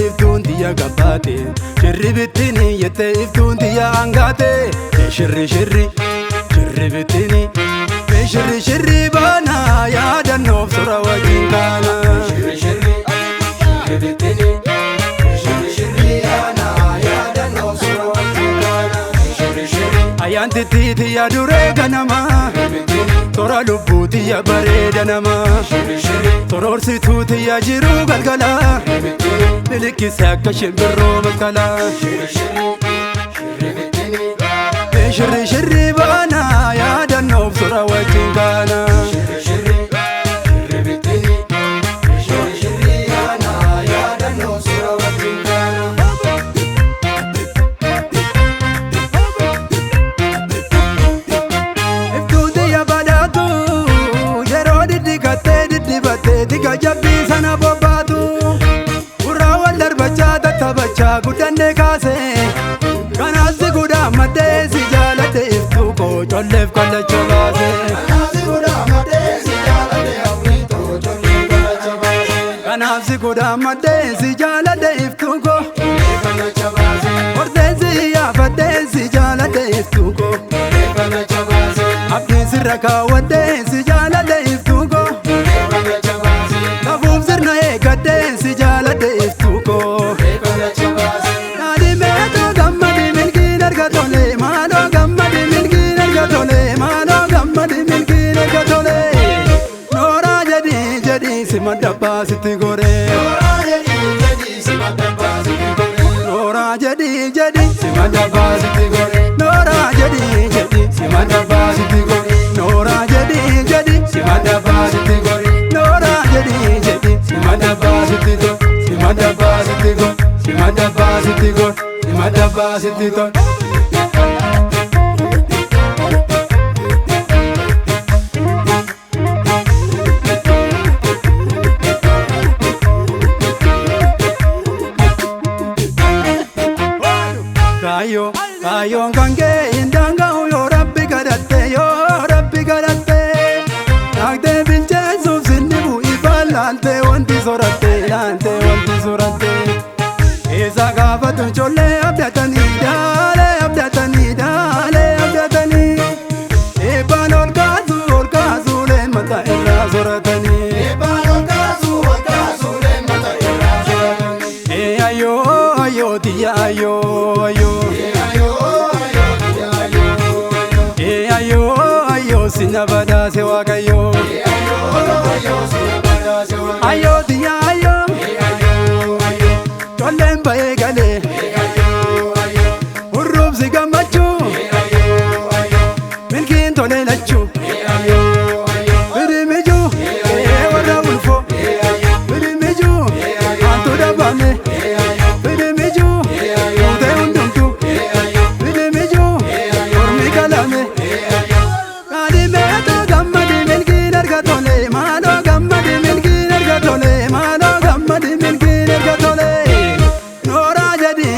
iftuun tiyya gabbaate shirri bittinii yette iftuun tiyya hangaate shirri shirri shirri bittinii shirri shirri baana yaadannoof sura wajjin kaana shirri shirri shirri bittinii shirri shirri baana yaadannoof sura wajjin kaana shirri shirri ayyaanti tiyya duree ganama tora lubbuu tiyya bareeda nama toroorsituu tiyya jiruu galgala milikkise akka shimbirroo maskala shirri shirri baana yaadannoof sura wajjin kaana Tiga jabbi sana bobbatu urraa wal darbachaa tattabachaa guddanne kaase kanaafsi guddaa maddee si jaalate iftuu koo colleef kallacha baase kanaafsi guddaa maddee si jaalate iftuu koo horteensi yaafadhee si jaalate iftuu koo abdiin sirra kaawwadhee si jaalate iftuu koo si jaalate iftuu koo naadi meetoo gammadi milkiin argatole maaloo gammadi milkiin argatole maaloo gammadi milkiin argatole nooraa jedhii jedhii si maddabbaa sitti goree nooraa jedhii jedhii si maddabbaa sitti goree nooraa jedhii jedhii si maddabbaa sitti goree nooraa jedhii jedhii si maddabbaa sitti goree nooraa jedhii jedhii si maddabbaa sitti goree Simadabba sitti go, simadabba sitti go, simadabba sitti go. Kayo, kayo kange indanga yo Rabbi kadate, yo Rabbi kadate. Nagde binche subsinibu ifalante wanti sorate, lante wanti sorate. Esa gafatu cholle abdatani dale, abdatani dale, abdatani. Eban ol kazu le mata irra soratani. Eban ol kazu le mata irra soratani. Ayo ayo tiya ayo ayo. Ayo sinabada se wakayo. Ayo tiya ayo. Chollem bae gale. Urrub zigamachu. Milkin tole lachu. Birimiju. Wara ulfo. Birimiju. Anto dabame. Birimiju. Ute undumtu. Birimiju. Ormi kalame. Kali meeto gammadi milkin argatole. Mano gammadi milkin argatole. Mano gammadi milkin argatole. Nora jadi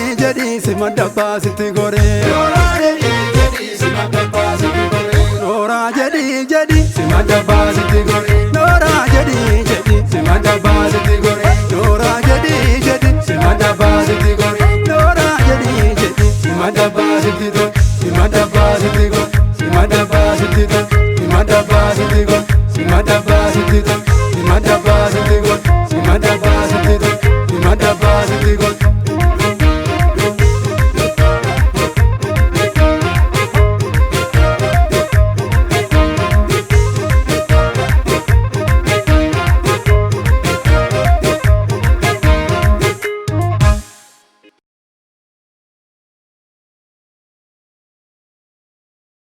simadabba sitti gore. Nora jadi simadabba sitti gore. Nora jadi simadabba sitti gore. Nora jadi simadabba sitti gore. Nora jadi simadabba sitti gore. Nora jadi simadabba sitti gore. Simadabba sitti gore. Simadabba sitti gore. Simadabba sitti gore. Simadabba sitti gore. Simadabba sitti gore.